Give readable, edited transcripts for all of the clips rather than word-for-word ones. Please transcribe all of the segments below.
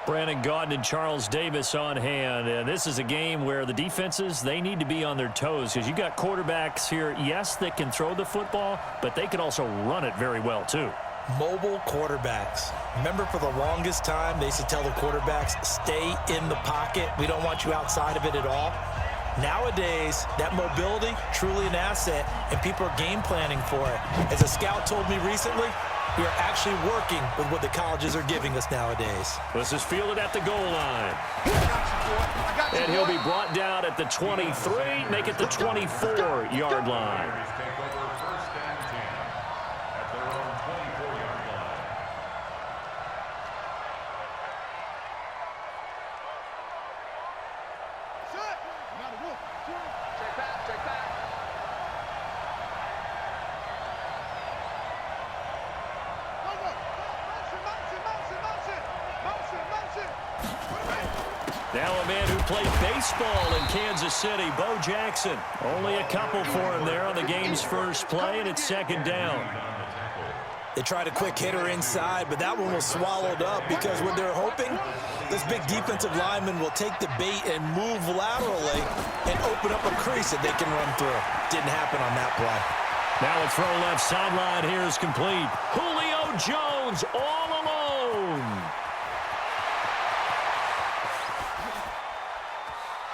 Brandon Gaudin and Charles Davis on hand. And this is a game where the defenses, they need to be on their toes because you got quarterbacks here, yes, that can throw the football, but they can also run it very well too. Mobile quarterbacks. Remember, for the longest time, they used to tell the quarterbacks, stay in the pocket. We don't want you outside of it at all. Nowadays, that mobility, truly an asset, and people are game planning for it. As a scout told me recently, we are actually working with what the colleges are giving us nowadays. This is fielded at the goal line. And he'll be brought down at the 23, make it the 24-yard line. Now a man who played baseball in Kansas City, Bo Jackson. Only a couple for him there on the game's first play, and it's second down. They tried a quick hitter inside, but that one was swallowed up because what they're hoping, this big defensive lineman will take the bait and move laterally and open up a crease that they can run through. Didn't happen on that play. Now a throw left sideline here is complete. Julio Jones all alone.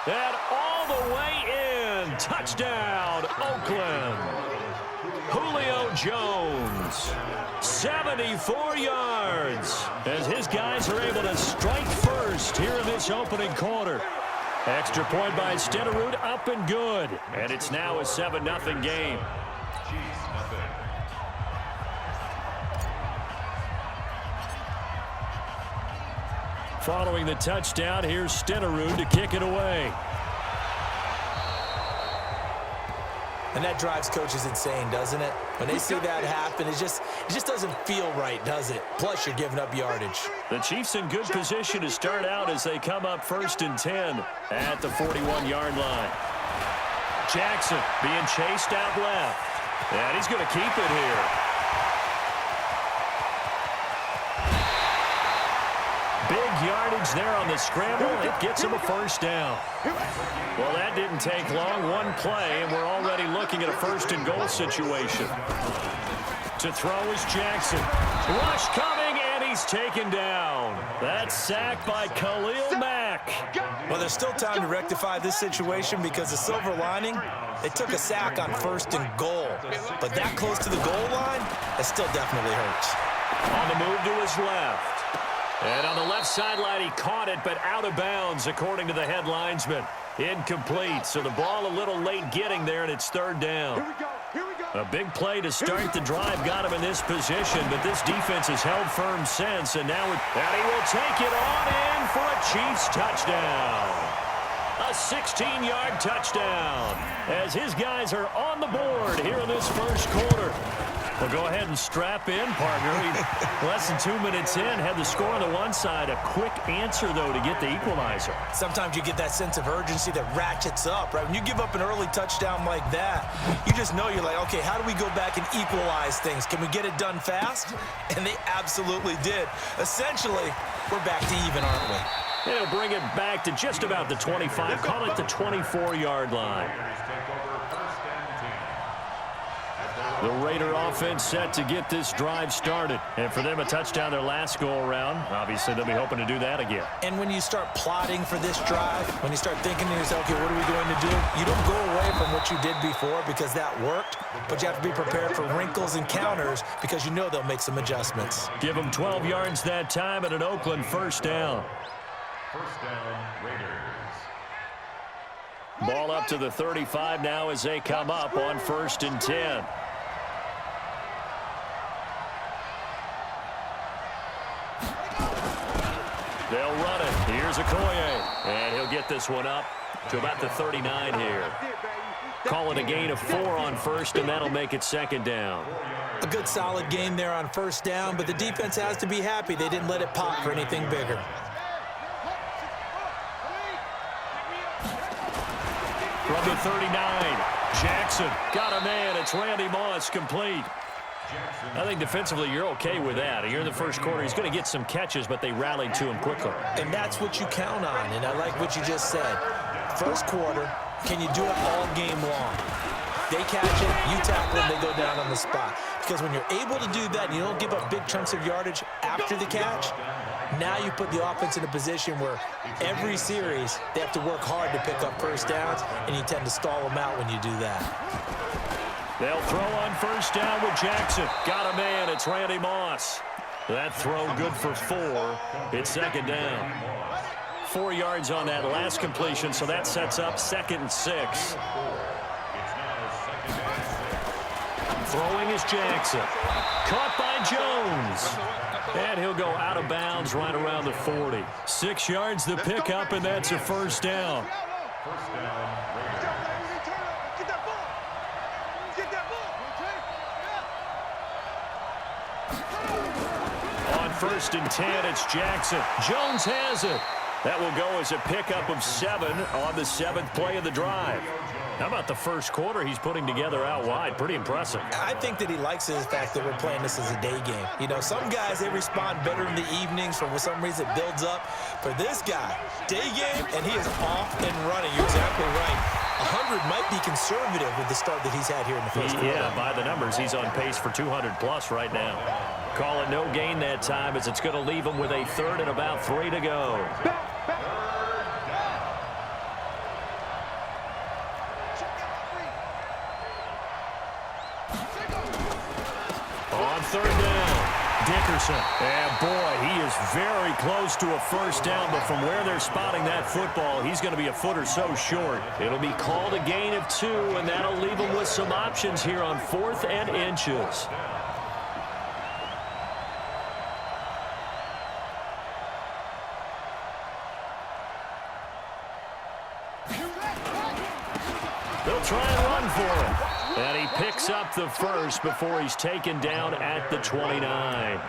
And all the way in. Touchdown, Oakland. Julio Jones, 74 yards, as his guys are able to strike first here in this opening quarter. Extra point by Stenerud, up and good. And it's now a 7-0 game. Following the touchdown, here's Stenerud to kick it away. And that drives coaches insane, doesn't it? When they see that happen, it just doesn't feel right, does it? Plus, you're giving up yardage. The Chiefs in good position to start out as they come up 1st and 10 at the 41-yard line. Jackson being chased out left. And he's going to keep it here. Big yardage there on the scramble. It gets him a first down. Well, that didn't take long. One play, and we're already looking at a 1st and goal situation. To throw is Jackson. Rush coming, and he's taken down. That's sacked by Khalil Mack. Well, there's still time to rectify this situation because the silver lining, they took a sack on 1st and goal. But that close to the goal line, it still definitely hurts. On the move to his left. And on the left sideline, he caught it, but out of bounds, according to the head linesman. Incomplete, so the ball a little late getting there, and it's 3rd down. A big play to start the drive got him in this position, but this defense has held firm since, and now he will take it on in for a Chiefs touchdown. A 16-yard touchdown as his guys are on the board here in this first quarter. Well, go ahead and strap in, partner. Less than 2 minutes in, had the score on the one side. A quick answer, though, to get the equalizer. Sometimes you get that sense of urgency that ratchets up, right? When you give up an early touchdown like that, you just know you're like, okay, how do we go back and equalize things? Can we get it done fast? And they absolutely did. Essentially, we're back to even, aren't we? They'll bring it back to just about the 25, call it the 24-yard line. The Raider offense set to get this drive started. And for them, a touchdown their last go-around. Obviously, they'll be hoping to do that again. And when you start plotting for this drive, when you start thinking to yourself, okay, what are we going to do? You don't go away from what you did before because that worked, but you have to be prepared for wrinkles and counters because you know they'll make some adjustments. Give them 12 yards that time and an Oakland 1st down. 1st down, Raiders. Ball up to the 35 now as they come up on 1st and 10. They'll run it. Here's Okoye. And he'll get this one up to about the 39 here. Call it a gain of 4 on 1st, and that'll make it 2nd down. A good solid game there on 1st down, but the defense has to be happy they didn't let it pop for anything bigger. From the 39, Jackson got a man. It's Randy Moss complete. I think defensively you're okay with that. Here in the first quarter, he's going to get some catches, but they rallied to him quickly. And that's what you count on, and I like what you just said. First quarter, can you do it all game long? They catch it, you tackle them, they go down on the spot. Because when you're able to do that and you don't give up big chunks of yardage after the catch, now you put the offense in a position where every series they have to work hard to pick up first downs, and you tend to stall them out when you do that. They'll throw on first down with Jackson. Got a man. It's Randy Moss. That throw good for 4. It's second down. 4 yards on that last completion, so that sets up 2nd and 6. Throwing is Jackson. Caught by Jones. And he'll go out of bounds right around the 40. 6 yards the pickup, and that's a first down. On 1st and 10, it's Jackson. Jones has it. That will go as a pickup of 7 on the 7th play of the drive. How about the first quarter he's putting together out wide? Pretty impressive. I think that he likes the fact that we're playing this as a day game. You know, some guys, they respond better in the evenings. For some reason, it builds up. For this guy, day game, and he is off and running. You're exactly right. 100 might be conservative with the start that he's had here in the first quarter. Yeah, by the numbers, he's on pace for 200-plus right now. Call it no gain that time, as it's going to leave him with a 3rd and about 3 to go. On 3rd down, Dickerson. And boy, he is very close to a first down, but from where they're spotting that football, he's going to be a foot or so short. It'll be called a gain of 2, and that'll leave him with some options here on 4th and inches. They'll try and run for him. And he picks up the first before he's taken down at the 29.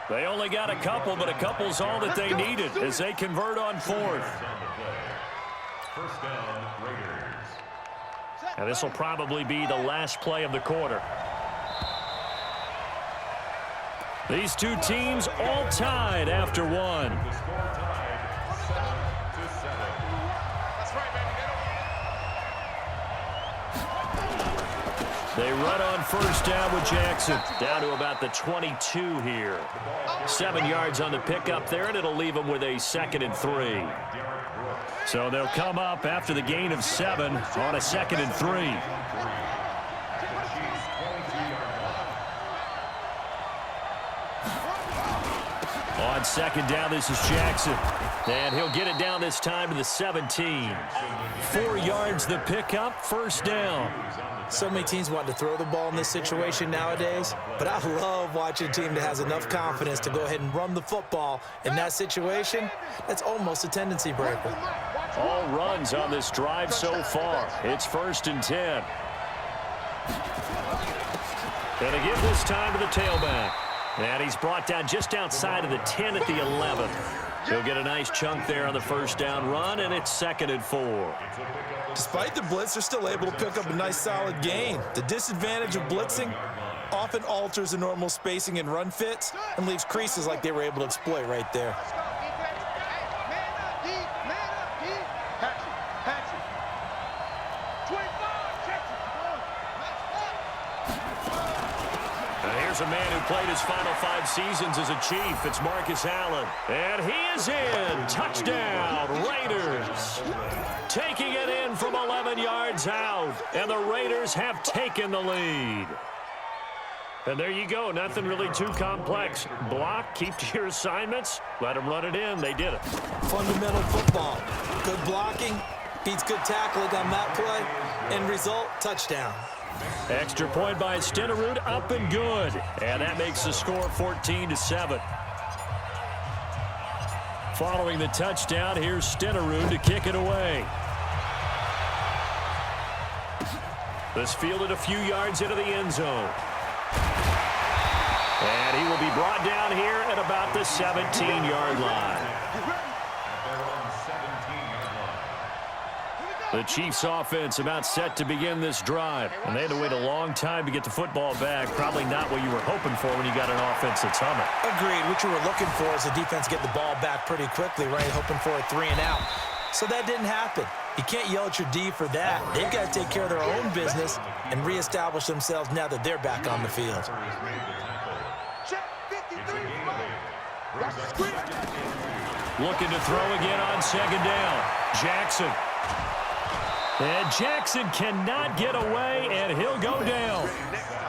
They only got a couple, but a couple's all that they needed as they convert on 4th. First down, Raiders. And this will probably be the last play of the quarter. These two teams all tied after 1. The score tied 7-7. They run on first down with Jackson. Down to about the 22 here. 7 yards on the pickup there, and it'll leave them with a 2nd and 3. So they'll come up after the gain of 7 on a 2nd and 3. On 2nd down, this is Jackson. And he'll get it down this time to the 17. 4 yards the pickup, first down. So many teams want to throw the ball in this situation nowadays, but I love watching a team that has enough confidence to go ahead and run the football. In that situation, that's almost a tendency breaker. All runs on this drive so far. It's 1st and 10. And to give this time to the tailback. And he's brought down just outside of the 10 at the 11. He'll get a nice chunk there on the first down run, and it's 2nd and 4. Despite the blitz, they're still able to pick up a nice solid gain. The disadvantage of blitzing often alters the normal spacing and run fits and leaves creases like they were able to exploit right there. Here's a man who played his final 5 seasons as a Chief. It's Marcus Allen. And he is in. Touchdown, Raiders. Taking it in from 11 yards out. And the Raiders have taken the lead. And there you go. Nothing really too complex. Block, keep to your assignments, let them run it in. They did it. Fundamental football. Good blocking beats good tackling on that play. End result, touchdown. Extra point by Stenerud, up and good. And that makes the score 14-7. Following the touchdown, here's Stenerud to kick it away. This fielded a few yards into the end zone. And he will be brought down here at about the 17-yard line. The Chiefs offense about set to begin this drive. And they had to wait a long time to get the football back. Probably not what you were hoping for when you got an offense that's humming. Agreed. What you were looking for is the defense get the ball back pretty quickly, right? Hoping for a 3 and out. So that didn't happen. You can't yell at your D for that. They've got to take care of their own business and reestablish themselves now that they're back on the field. Looking to throw again on second down. Jackson. And Jackson cannot get away, and he'll go down.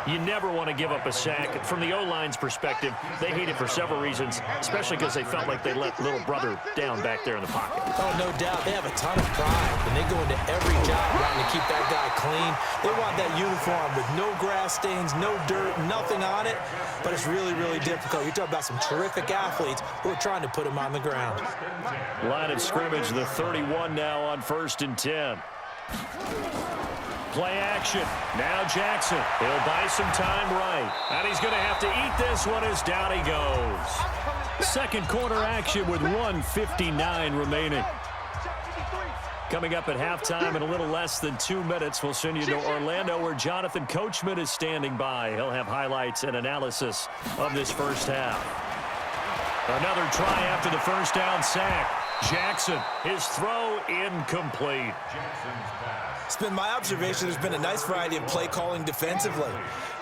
You never want to give up a sack. From the O-line's perspective, they hate it for several reasons, especially because they felt like they let little brother down back there in the pocket. Oh, no doubt. They have a ton of pride, and they go into every job wanting to keep that guy clean. They want that uniform with no grass stains, no dirt, nothing on it, but it's really, really difficult. You're talking about some terrific athletes who are trying to put him on the ground. Line of scrimmage, the 31 now on 1st and 10. Play action. Now Jackson. He'll buy some time right. And he's going to have to eat this one as down he goes. Second quarter action with 1:59 remaining. Coming up at halftime in a little less than 2 minutes, we'll send you to Orlando where Jonathan Coachman is standing by. He'll have highlights and analysis of this first half. Another try after the first down sack. Jackson, his throw incomplete. It's been my observation there's been a nice variety of play calling defensively.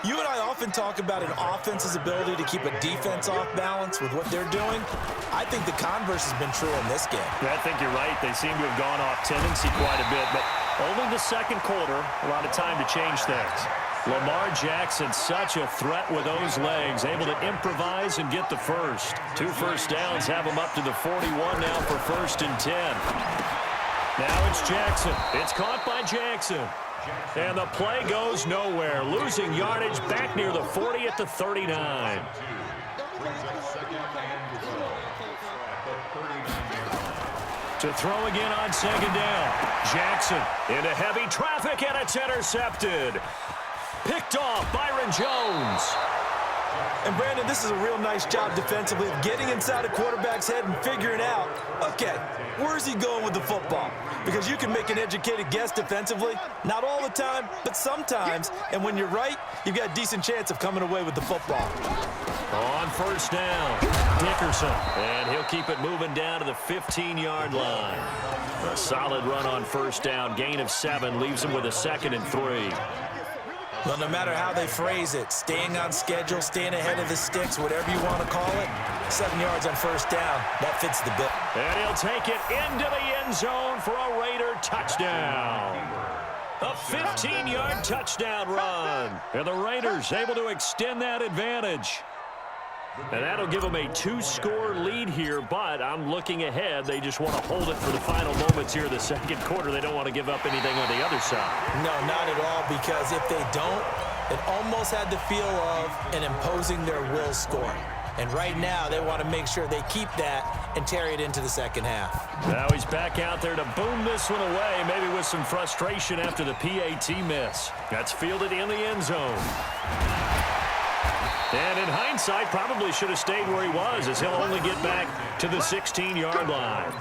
You and I often talk about an offense's ability to keep a defense off balance with what they're doing. I think the converse has been true in this game. I think you're right. They seem to have gone off tendency quite a bit, but only the second quarter, a lot of time to change things. Lamar Jackson, such a threat with those legs, able to improvise and get the first. 2 first downs have him up to the 41 now for 1st and 10. Now it's Jackson. It's caught by Jackson. And the play goes nowhere. Losing yardage back near the 40 at the 39. To throw again on second down. Jackson into heavy traffic, and it's intercepted. Picked off Byron Jones. And, Brandon, this is a real nice job defensively of getting inside a quarterback's head and figuring out, okay, where's he going with the football? Because you can make an educated guess defensively, not all the time, but sometimes. And when you're right, you've got a decent chance of coming away with the football. On first down, Dickerson. And he'll keep it moving down to the 15-yard line. A solid run on first down. Gain of 7 leaves him with a 2nd and 3. Well, no matter how they phrase it, staying on schedule, staying ahead of the sticks, whatever you want to call it, 7 yards on first down, that fits the bill. And he'll take it into the end zone for a Raider touchdown. A 15-yard touchdown run. And the Raiders able to extend that advantage. And that'll give them a 2-score lead here, but I'm looking ahead. They just want to hold it for the final moments here of the second quarter. They don't want to give up anything on the other side. No, not at all, because if they don't, it almost had the feel of an imposing their will score. And right now, they want to make sure they keep that and carry it into the second half. Now he's back out there to boom this one away, maybe with some frustration after the PAT miss. That's fielded in the end zone. And in hindsight, probably should have stayed where he was, as he'll only get back to the 16-yard line.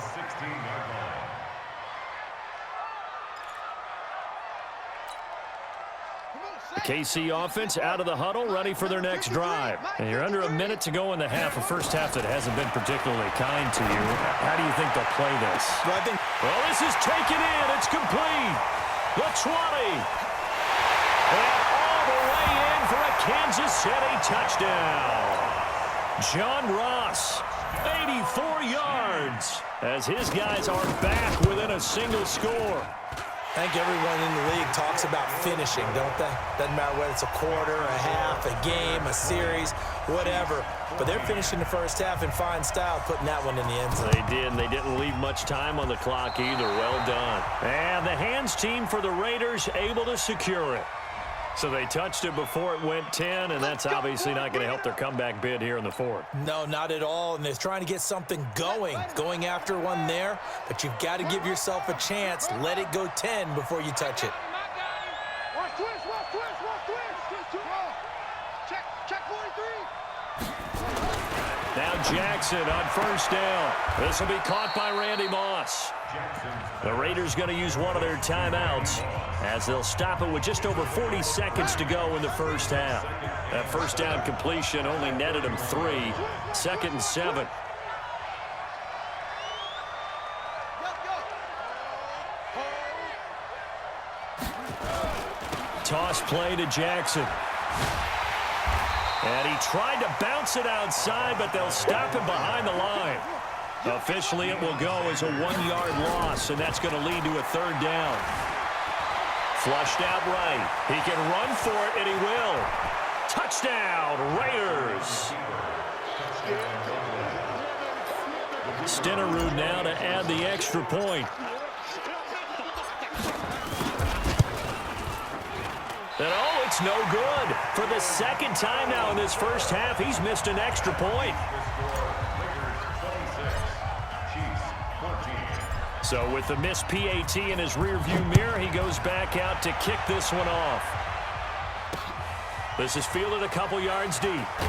The KC offense out of the huddle, ready for their next drive. And you're under a minute to go in the half, a first half that hasn't been particularly kind to you. How do you think they'll play this? Well, this is taken in. It's complete. The 20. And all the way in for a Kansas City touchdown. John Ross, 84 yards, as his guys are back within a single score. I think everyone in the league talks about finishing, don't they? Doesn't matter whether it's a quarter, a half, a game, a series, whatever. But they're finishing the first half in fine style, putting that one in the end zone. They did, and they didn't leave much time on the clock either. Well done. And the hands team for the Raiders able to secure it. So they touched it before it went 10, and that's obviously not going to help their comeback bid here in the fourth. No, not at all, and they're trying to get something going after one there, but you've got to give yourself a chance. Let it go 10 before you touch it. Watch twist. Check 43. Now Jackson on first down. This will be caught by Randy Moss. The Raiders going to use one of their timeouts as they'll stop it with just over 40 seconds to go in the first half. That first down completion only netted him 3. 2nd and 7. Toss play to Jackson. And he tried to bounce it outside, but they'll stop him behind the line. Officially, it will go as a 1-yard loss, and that's going to lead to a 3rd down. Flushed out right. He can run for it, and he will. Touchdown, Raiders. Stenerud now to add the extra point. And oh, it's no good. For the 2nd time now in this first half, he's missed an extra point. So with the missed PAT in his rearview mirror, he goes back out to kick this one off. This is fielded a couple yards deep.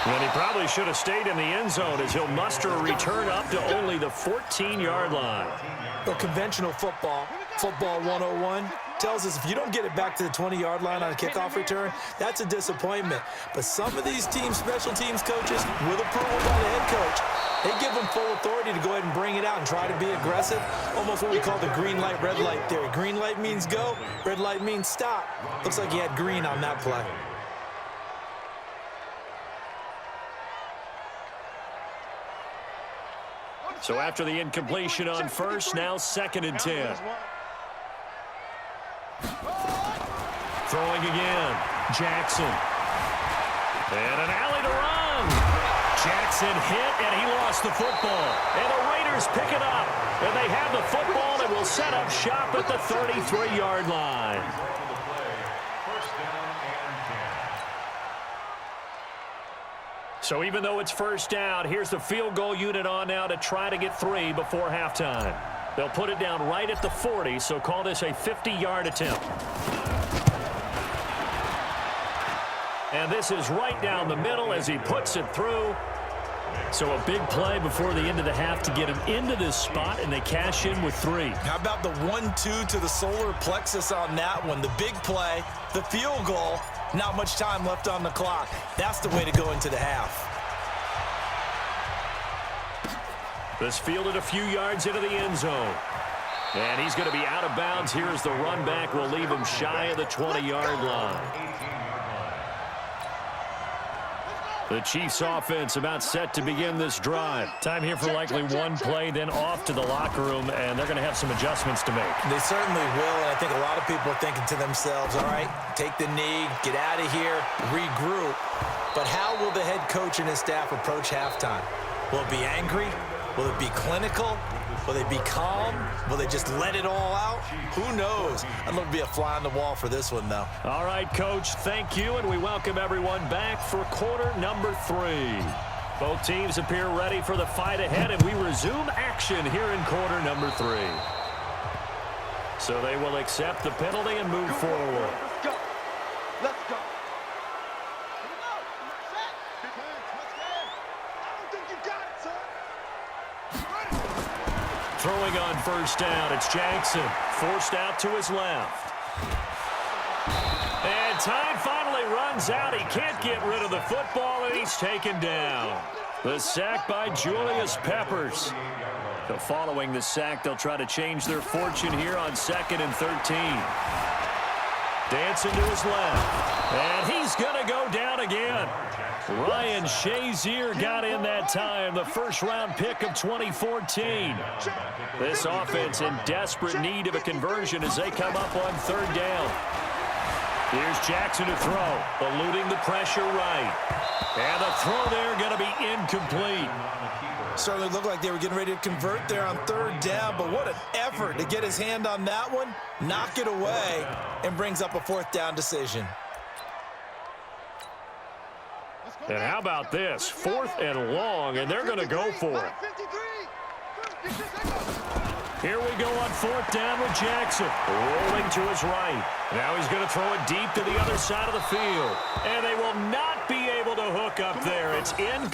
And he probably should have stayed in the end zone as he'll muster a return up to only the 14-yard line. Well, conventional football 101, tells us if you don't get it back to the 20-yard line on a kickoff return, that's a disappointment. But some of these teams, special teams coaches, with approval by the head coach, they give them full authority to go ahead and bring it out and try to be aggressive, almost what we call the green light, red light theory. Green light means go, red light means stop. Looks like he had green on that play. So after the incompletion on first, now 2nd and 10. Throwing again, Jackson. And an alley to run. Jackson hit, and he lost the football. And the Raiders pick it up. And they have the football and will set up shop at the 33-yard line. So even though it's first down, here's the field goal unit on now to try to get 3 before halftime. They'll put it down right at the 40, so call this a 50-yard attempt. And this is right down the middle as he puts it through. So a big play before the end of the half to get him into this spot, and they cash in with 3. How about the 1-2 to the solar plexus on that one? The big play, the field goal, not much time left on the clock. That's the way to go into the half. This fielded a few yards into the end zone. And he's going to be out of bounds here as the run back will leave him shy of the 20-yard line. The Chiefs offense about set to begin this drive. Time here for likely one play, then off to the locker room, and they're going to have some adjustments to make. They certainly will, and I think a lot of people are thinking to themselves, all right, take the knee, get out of here, regroup. But how will the head coach and his staff approach halftime? Will it be angry? Will it be clinical? Will they be calm? Will they just let it all out? Who knows? I'd love to be a fly on the wall for this one, though. All right, Coach, thank you, and we welcome everyone back for quarter number 3. Both teams appear ready for the fight ahead, and we resume action here in quarter number 3. So they will accept the penalty and move forward. Let's go. Let's go. Throwing on first down, it's Jackson. Forced out to his left. And time finally runs out. He can't get rid of the football, and he's taken down. The sack by Julius Peppers. So following the sack, they'll try to change their fortune here on 2nd and 13. Dancing to his left. And he's going to go down again. Ryan Shazier got in that time, the first-round pick of 2014. This offense in desperate need of a conversion as they come up on 3rd down. Here's Jackson to throw, eluding the pressure right. And the throw there going to be incomplete. Certainly looked like they were getting ready to convert there on 3rd down, but what an effort to get his hand on that one, knock it away, and brings up a 4th down decision. And how about this? 4th and long, and they're going to go for it. Here we go on 4th down with Jackson. Rolling to his right. Now he's going to throw it deep to the other side of the field. And they will not be able to hook up there. It's in.